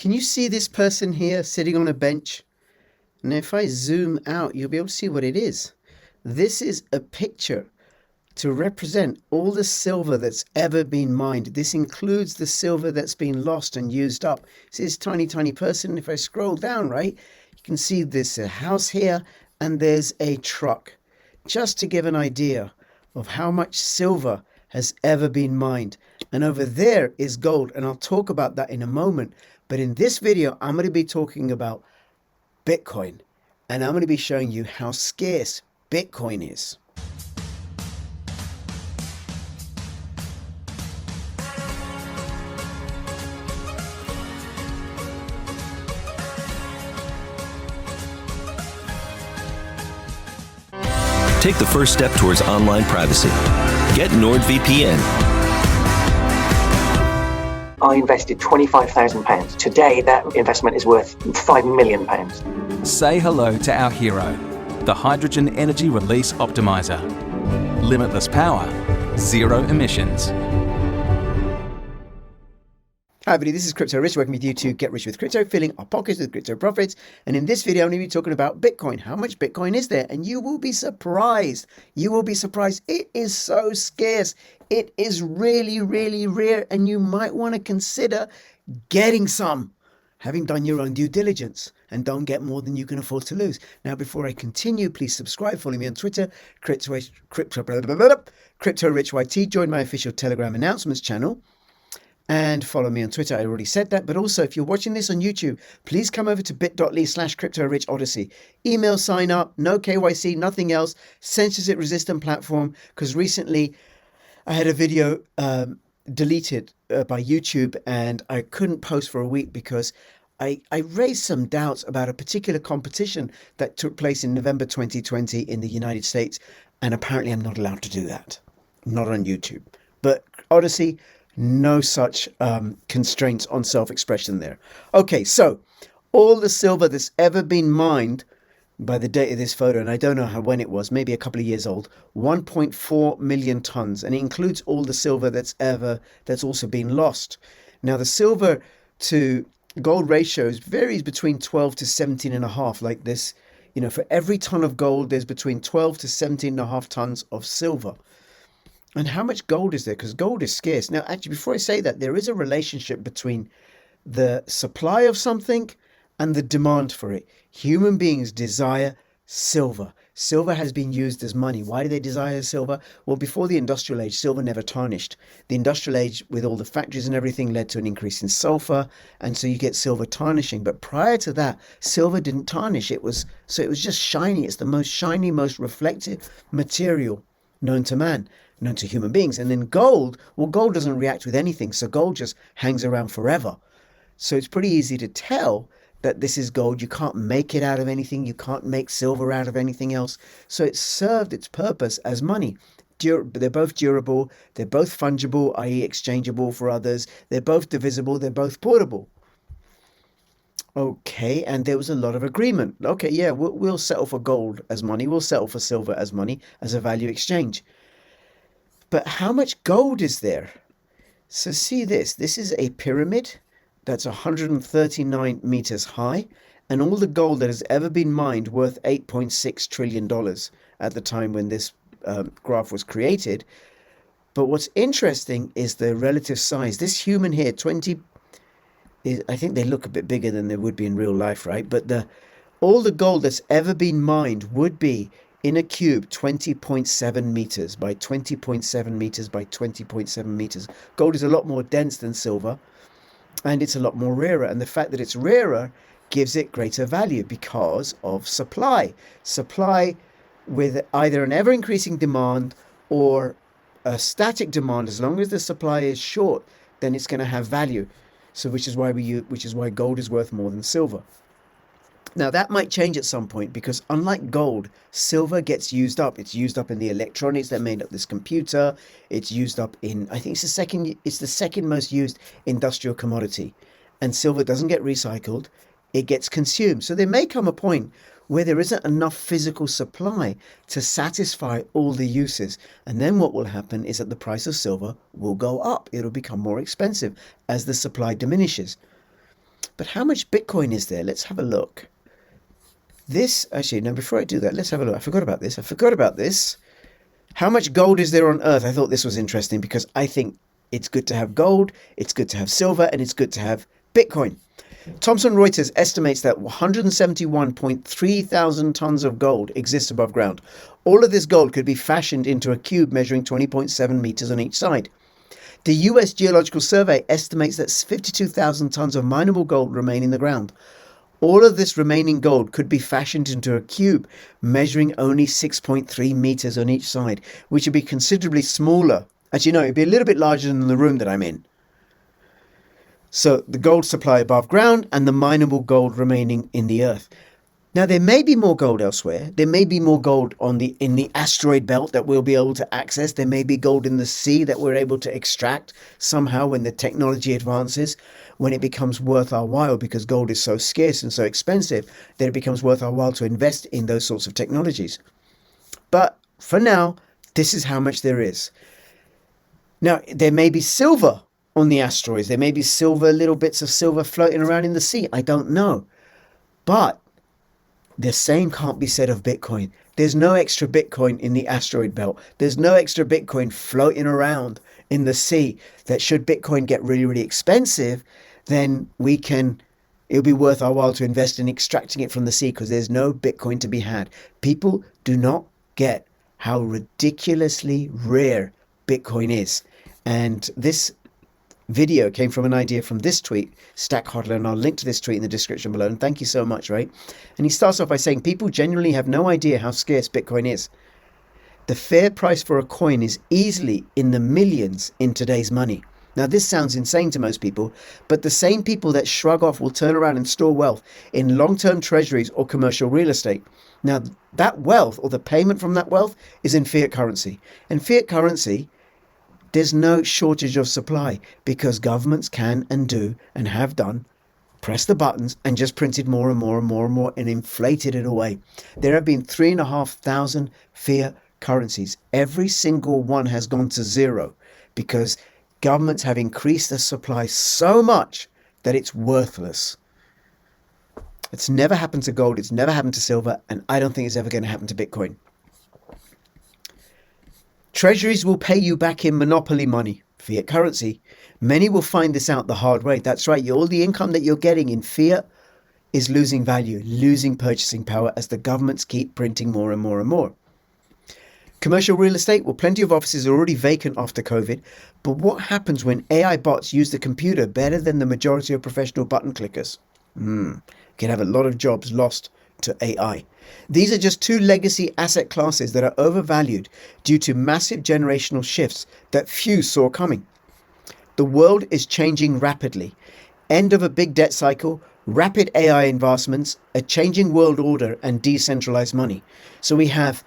Can you see this person here sitting on a bench? And if I zoom out, you'll be able to see what it is. This is a picture to represent all the silver that's ever been mined. This includes the silver that's been lost and used up. See this tiny, tiny person? If I scroll down, right, you can see there's a house here and there's a truck. Just to give an idea of how much silver has ever been mined. And over there is gold, and I'll talk about that in a moment. But in this video, I'm going to be talking about Bitcoin, and I'm going to be showing you how scarce Bitcoin is. Take the first step towards online privacy. Get NordVPN. I invested £25,000. Today, that investment is worth £5 million. Say hello to our hero, the Hydrogen Energy Release Optimizer. Limitless power, zero emissions. Hi everybody, this is Crypto Rich, working with you to get rich with crypto, filling our pockets with crypto profits. And in this video, I'm going to be talking about Bitcoin. How much Bitcoin is there? And you will be surprised. You will be surprised. It is so scarce. It is really, really rare. And you might want to consider getting some, having done your own due diligence. And don't get more than you can afford to lose. Now, before I continue, please subscribe, follow me on Twitter, Crypto Rich YT, join my official Telegram announcements channel. And follow me on Twitter. I already said that. But also, if you're watching this on YouTube, please come over to bit.ly/CryptoRichOdyssey. Email sign up, no KYC, nothing else. Censorship resistant platform. Because recently I had a video deleted by YouTube and I couldn't post for a week because I raised some doubts about a particular competition that took place in November 2020 in the United States. And apparently I'm not allowed to do that. Not on YouTube. But Odyssey, no such constraints on self-expression there. Okay, so all the silver that's ever been mined by the date of this photo, and I don't know when it was, maybe a couple of years old, 1.4 million tons, and it includes all the silver that's also been lost. Now, the silver to gold ratios varies between 12 to 17 and a half, like this. You know, for every ton of gold, there's between 12 to 17 and a half tons of silver. And how much gold is there? Because gold is scarce. Now, actually, before I say that, there is a relationship between the supply of something and the demand for it. Human beings desire silver. Silver has been used as money. Why do they desire silver? Well, before the industrial age, silver never tarnished. The industrial age, with all the factories and everything, led to an increase in sulfur, and so you get silver tarnishing. But prior to that, silver didn't tarnish. It was just shiny. It's the most shiny, most reflective material known to man, known to human beings. And then gold, well, gold doesn't react with anything, so gold just hangs around forever. So it's pretty easy to tell that this is gold. You can't make it out of anything. You can't make silver out of anything else. So it served its purpose as money. They're both durable. They're both fungible, i.e. exchangeable for others. They're both divisible. They're both portable. Okay, and there was a lot of agreement. Okay, yeah, we'll settle for gold as money. We'll settle for silver as money, as a value exchange. But how much gold is there? So see this. This is a pyramid that's 139 meters high, and all the gold that has ever been mined worth $8.6 trillion at the time when this graph was created. But what's interesting is the relative size. This human here, I think they look a bit bigger than they would be in real life, right? But all the gold that's ever been mined would be in a cube 20.7 meters by 20.7 meters by 20.7 meters. Gold is a lot more dense than silver, and it's a lot more rarer. And the fact that it's rarer gives it greater value because of supply. Supply with either an ever-increasing demand or a static demand. As long as the supply is short, then it's going to have value. So which is why gold is worth more than silver. Now that might change at some point because unlike gold, silver gets used up. It's used up in the electronics that made up this computer. It's used up in, I think it's the second most used industrial commodity. And silver doesn't get recycled. It gets consumed. So there may come a point where there isn't enough physical supply to satisfy all the uses. And then what will happen is that the price of silver will go up. It'll become more expensive as the supply diminishes. But how much Bitcoin is there? Let's have a look. Before I do that, let's have a look. I forgot about this. How much gold is there on Earth? I thought this was interesting because I think it's good to have gold, it's good to have silver, and it's good to have Bitcoin. Thomson Reuters estimates that 171.3 thousand tons of gold exists above ground. All of this gold could be fashioned into a cube measuring 20.7 meters on each side. The US Geological Survey estimates that 52,000 tons of mineable gold remain in the ground. All of this remaining gold could be fashioned into a cube measuring only 6.3 meters on each side, which would be considerably smaller. Actually, no, it'd be a little bit larger than the room that I'm in. So the gold supply above ground and the mineable gold remaining in the earth. Now, there may be more gold elsewhere. There may be more gold in the asteroid belt that we'll be able to access. There may be gold in the sea that we're able to extract somehow when the technology advances, when it becomes worth our while, because gold is so scarce and so expensive that it becomes worth our while to invest in those sorts of technologies. But for now, this is how much there is. Now, there may be silver on the asteroids. There may be little bits of silver floating around in the sea. I don't know. But the same can't be said of Bitcoin. There's no extra Bitcoin in the asteroid belt. There's no extra Bitcoin floating around in the sea that should Bitcoin get really, really expensive, then it'll be worth our while to invest in extracting it from the sea because there's no Bitcoin to be had. People do not get how ridiculously rare Bitcoin is. And this video came from an idea from this tweet, Stack Hodler, and I'll link to this tweet in the description below. And thank you so much, right? And he starts off by saying, people genuinely have no idea how scarce Bitcoin is. The fair price for a coin is easily in the millions in today's money. Now, this sounds insane to most people, but the same people that shrug off will turn around and store wealth in long-term treasuries or commercial real estate. Now, that wealth or the payment from that wealth is in fiat currency. And fiat currency, there's no shortage of supply because governments can and do and have done press the buttons and just printed more and more and more and more and inflated it away. There have been 3,500 fiat currencies. Every single one has gone to zero because governments have increased the supply so much that it's worthless. It's never happened to gold, it's never happened to silver, and I don't think it's ever going to happen to Bitcoin. Treasuries will pay you back in monopoly money, fiat currency. Many will find this out the hard way. That's right, all the income that you're getting in fiat is losing value, losing purchasing power as the governments keep printing more and more and more. Commercial real estate, well, plenty of offices are already vacant after COVID, but what happens when AI bots use the computer better than the majority of professional button clickers? Can have a lot of jobs lost to AI. These are just two legacy asset classes that are overvalued due to massive generational shifts that few saw coming. The world is changing rapidly. End of a big debt cycle, rapid AI advancements, a changing world order, and decentralized money. So we have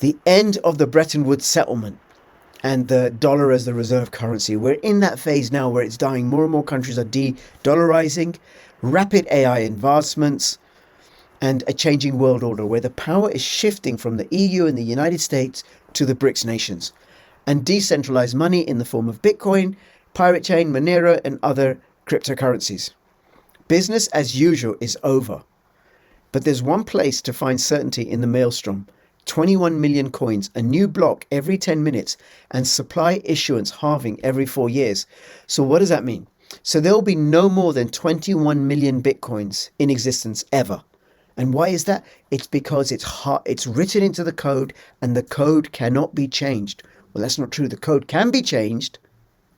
the end of the Bretton Woods settlement and the dollar as the reserve currency. We're in that phase now where it's dying. More and more countries are de-dollarizing, rapid AI advancements, and a changing world order where the power is shifting from the EU and the United States to the BRICS nations, and decentralized money in the form of Bitcoin, Pirate Chain, Monero, and other cryptocurrencies. Business as usual is over. But there's one place to find certainty in the maelstrom. 21 million coins, a new block every 10 minutes, and supply issuance halving every 4 years. So what does that mean? So there will be no more than 21 million Bitcoins in existence ever. And why is that? It's because it's written into the code and the code cannot be changed. Well, that's not true. The code can be changed,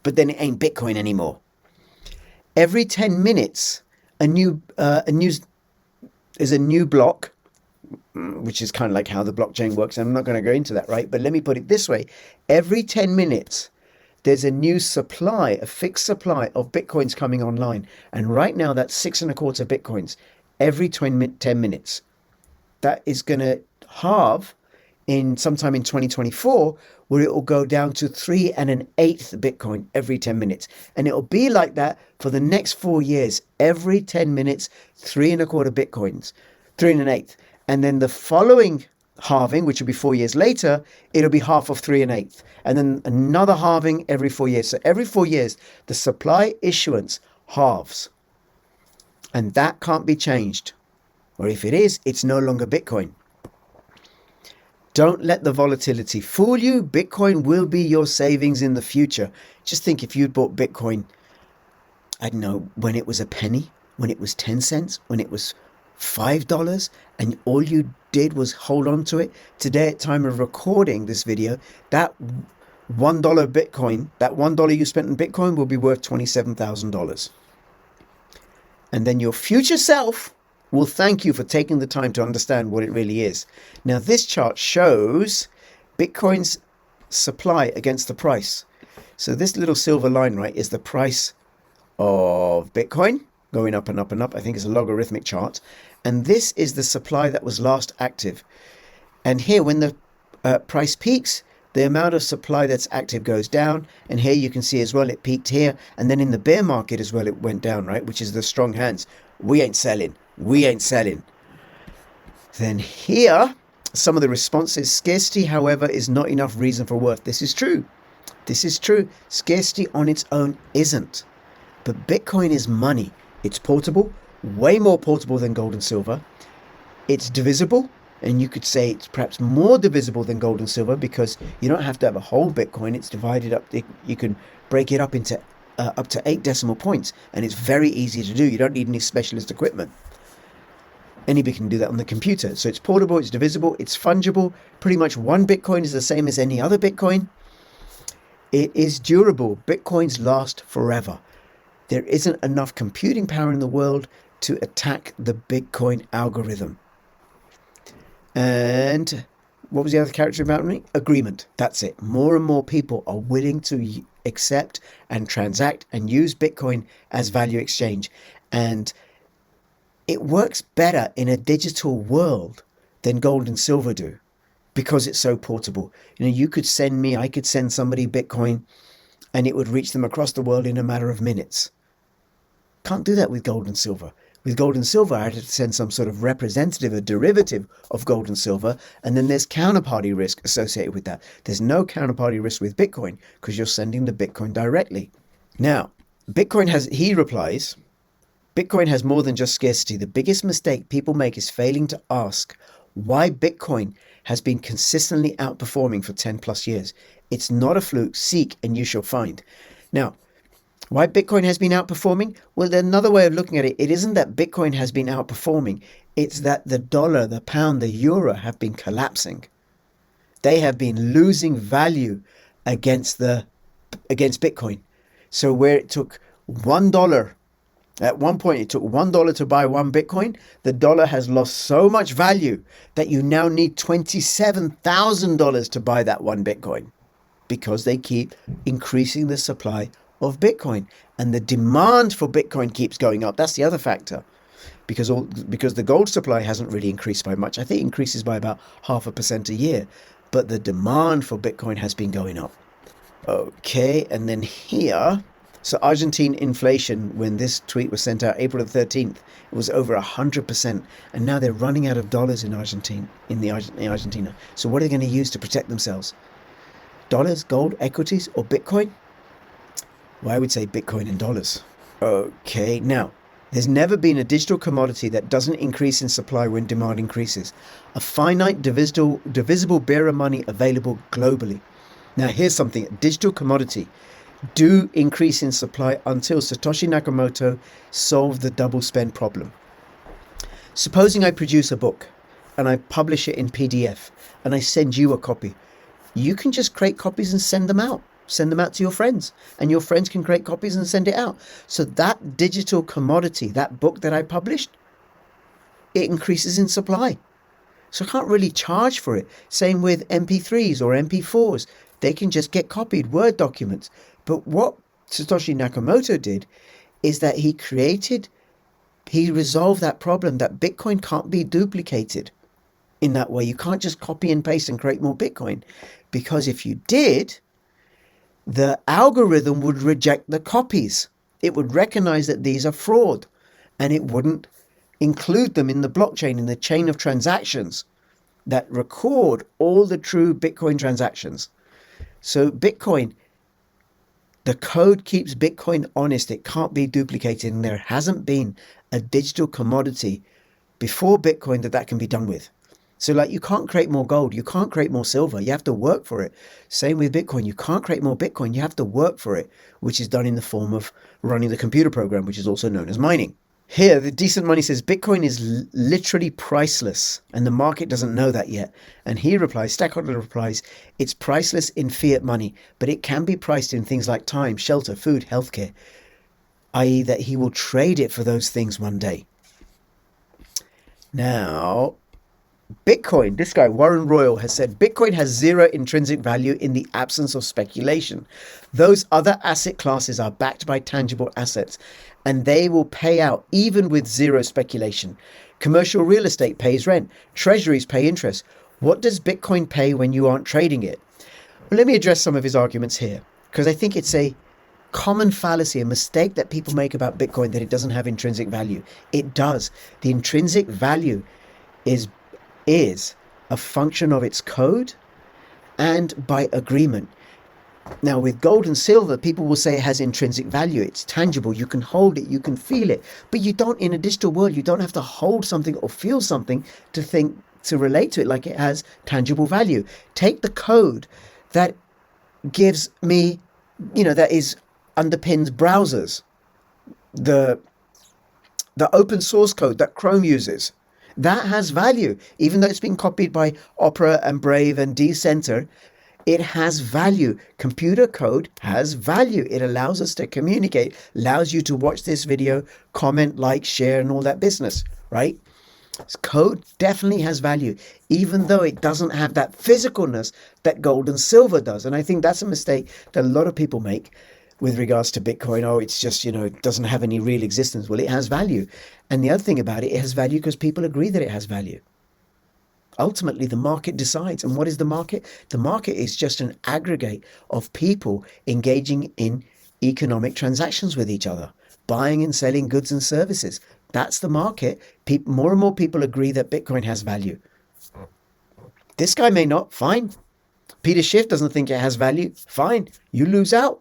but then it ain't Bitcoin anymore. Every 10 minutes, there's a new block, which is kind of like how the blockchain works. I'm not going to go into that, right? But let me put it this way. Every 10 minutes, there's a new supply, a fixed supply of Bitcoins coming online. And right now, that's 6.25 Bitcoins every 10 minutes. That is going to halve sometime in 2024, where it will go down to 3 1/8 Bitcoin every 10 minutes. And it will be like that for the next 4 years. Every 10 minutes, 3.25 Bitcoins, 3 1/8. And then the following halving, which will be 4 years later, it'll be half of 3 1/8. And then another halving every 4 years. So every 4 years, the supply issuance halves. And that can't be changed. Or if it is, it's no longer Bitcoin. Don't let the volatility fool you. Bitcoin will be your savings in the future. Just think if you'd bought Bitcoin, I don't know, when it was a penny, when it was 10 cents, when it was $5, and all you did was hold on to it. Today, at time of recording this video, that $1 Bitcoin, that $1 you spent in Bitcoin will be worth $27,000. And then your future self will thank you for taking the time to understand what it really is. Now, this chart shows Bitcoin's supply against the price. So this little silver line, right, is the price of Bitcoin going up and up and up. I think it's a logarithmic chart. And this is the supply that was last active. And here, when the price peaks, the amount of supply that's active goes down. And here you can see as well, it peaked here. And then in the bear market as well, it went down, right, which is the strong hands. We ain't selling. We ain't selling. Then here, some of the responses. Scarcity, however, is not enough reason for worth. This is true. This is true. Scarcity on its own isn't. But Bitcoin is money. It's portable, way more portable than gold and silver. It's divisible, and you could say it's perhaps more divisible than gold and silver because you don't have to have a whole Bitcoin. It's divided up. You can break it up into up to 8 decimal points, and it's very easy to do. You don't need any specialist equipment. Anybody can do that on the computer. So it's portable, it's divisible, it's fungible. Pretty much one Bitcoin is the same as any other Bitcoin. It is durable. Bitcoins last forever. There isn't enough computing power in the world to attack the Bitcoin algorithm. And what was the other character about me? Agreement. That's it. More and more people are willing to accept and transact and use Bitcoin as value exchange. And it works better in a digital world than gold and silver do because it's so portable. You know, you could send me, I could send somebody Bitcoin and it would reach them across the world in a matter of minutes. Can't do that with gold and silver. With gold and silver, I had to send some sort of representative, a derivative of gold and silver, and then there's counterparty risk associated with that. There's no counterparty risk with Bitcoin because you're sending the Bitcoin directly. Now, he replies, Bitcoin has more than just scarcity. The biggest mistake people make is failing to ask why Bitcoin has been consistently outperforming for 10 plus years. It's not a fluke. Seek and you shall find. Now, why Bitcoin has been outperforming? Well, another way of looking at it, it isn't that Bitcoin has been outperforming. It's that the dollar, the pound, the euro have been collapsing. They have been losing value against Bitcoin. So where it took $1, at one point it took $1 to buy one Bitcoin, the dollar has lost so much value that you now need $27,000 to buy that one Bitcoin because they keep increasing the supply of Bitcoin, and the demand for Bitcoin keeps going up. That's the other factor, because the gold supply hasn't really increased by much. I think it increases by about 0.5% a year, but the demand for Bitcoin has been going up. Okay, and then here, so Argentine inflation, when this tweet was sent out April the 13th, it was over 100%, and now they're running out of dollars in Argentina. So what are they going to use to protect themselves? Dollars, gold, equities, or Bitcoin? Well, I would say Bitcoin and dollars. Okay, now, there's never been a digital commodity that doesn't increase in supply when demand increases. A finite divisible bearer money available globally. Now, here's something. Digital commodity do increase in supply until Satoshi Nakamoto solved the double spend problem. Supposing I produce a book and I publish it in PDF and I send you a copy. You can just create copies and send them out. Send them out to your friends, and your friends can create copies and send it out. So that digital commodity, that book that I published, it increases in supply. So I can't really charge for it. Same with MP3s or MP4s. They can just get copied, Word documents. But what Satoshi Nakamoto did is that he resolved that problem that Bitcoin can't be duplicated in that way. You can't just copy and paste and create more Bitcoin, because if you did, the algorithm would reject the copies. It would recognize that these are fraud, and it wouldn't include them in the blockchain, in the chain of transactions that record all the true Bitcoin transactions. So Bitcoin, the code keeps Bitcoin honest. It can't be duplicated, and there hasn't been a digital commodity before Bitcoin that can be done with. So like, you can't create more gold, you can't create more silver, you have to work for it. Same with Bitcoin, you can't create more Bitcoin, you have to work for it, which is done in the form of running the computer program, which is also known as mining. Here, the Decent Money says Bitcoin is literally priceless, and the market doesn't know that yet. And he replies, Stackholder replies, it's priceless in fiat money, but it can be priced in things like time, shelter, food, healthcare, i.e. that he will trade it for those things one day. Now, Bitcoin, this guy, Warren Royal, has said Bitcoin has zero intrinsic value in the absence of speculation. Those other asset classes are backed by tangible assets, and they will pay out even with zero speculation. Commercial real estate pays rent. Treasuries pay interest. What does Bitcoin pay when you aren't trading it? Well, let me address some of his arguments here, because I think it's a common fallacy, a mistake that people make about Bitcoin, that it doesn't have intrinsic value. It does. The intrinsic value is a function of its code and by agreement. Now, with gold and silver, people will say it has intrinsic value. It's tangible. You can hold it. You can feel it. But you don't, in a digital world, you don't have to hold something or feel something to relate to it like it has tangible value. Take the code that gives me, that underpins browsers, the open source code that Chrome uses. That has value. Even though it's been copied by Opera and Brave and Decenter, it has value. Computer code has value. It allows us to communicate, allows you to watch this video, comment, like, share, and all that business, right? Code definitely has value, even though it doesn't have that physicalness that gold and silver does. And I think that's a mistake that a lot of people make with regards to Bitcoin. Oh, it's just, it doesn't have any real existence. Well, it has value. And the other thing about it, it has value because people agree that it has value. Ultimately, the market decides. And what is the market? The market is just an aggregate of people engaging in economic transactions with each other, buying and selling goods and services. That's the market. More and more people agree that Bitcoin has value. This guy may not. Fine. Peter Schiff doesn't think it has value. Fine. You lose out.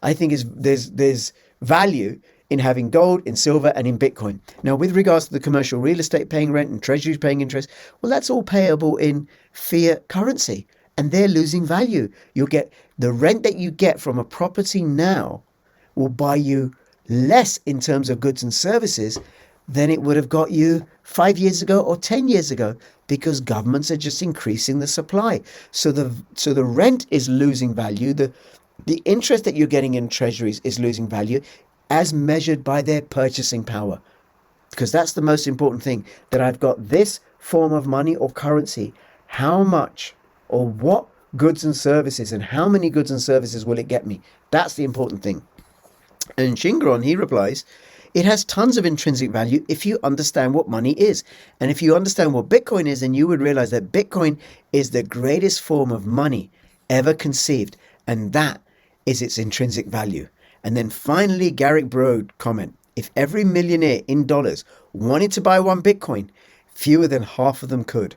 I think there's value in having gold, in silver, and in Bitcoin. Now, with regards to the commercial real estate paying rent and treasuries paying interest, well, that's all payable in fiat currency, and they're losing value. You'll get the rent that you get from a property now will buy you less in terms of goods and services than it would have got you 5 years ago or 10 years ago, because governments are just increasing the supply. So the rent is losing value. The interest that you're getting in treasuries is losing value as measured by their purchasing power. Because that's the most important thing, that I've got this form of money or currency. How much or what goods and services, and how many goods and services will it get me? That's the important thing. And Shingron, he replies, it has tons of intrinsic value if you understand what money is. And if you understand what Bitcoin is, then you would realize that Bitcoin is the greatest form of money ever conceived. And that is its intrinsic value. And then finally, Garrick Broad comment, if every millionaire in dollars wanted to buy one Bitcoin, fewer than half of them could.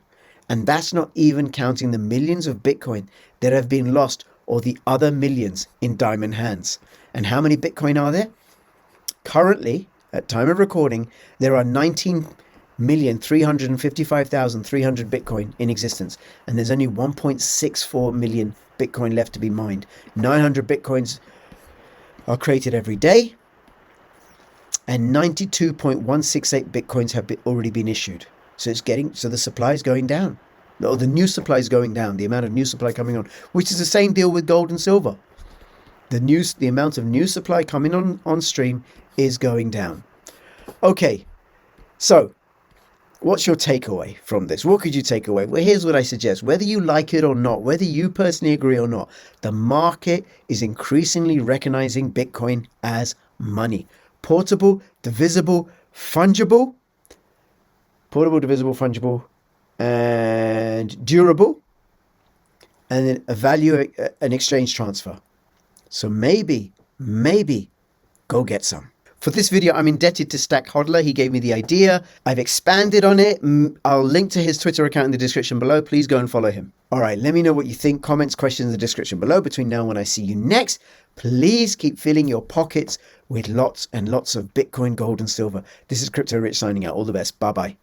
And that's not even counting the millions of Bitcoin that have been lost, or the other millions in diamond hands. And how many Bitcoin are there? Currently, at time of recording, there are 19,355,300 Bitcoin in existence. And there's only 1.64 million Bitcoin left to be mined. 900 Bitcoins are created every day, and 92.168 Bitcoins have already been issued. So the supply is going down. Or the new supply is going down, the amount of new supply coming on, which is the same deal with gold and silver. The amount of new supply coming on stream is going down. Okay, so what's your takeaway from this? What could you take away? Well, here's what I suggest. Whether you like it or not, whether you personally agree or not, the market is increasingly recognizing Bitcoin as money. Portable, divisible, fungible. Portable, divisible, fungible, and durable. And then a value, an exchange transfer. So maybe, go get some. For this video, I'm indebted to Stack Hodler. He gave me the idea. I've expanded on it. I'll link to his Twitter account in the description below. Please go and follow him. All right, let me know what you think. Comments, questions in the description below. Between now and when I see you next, please keep filling your pockets with lots and lots of Bitcoin, gold, and silver. This is Crypto Rich signing out. All the best. Bye-bye.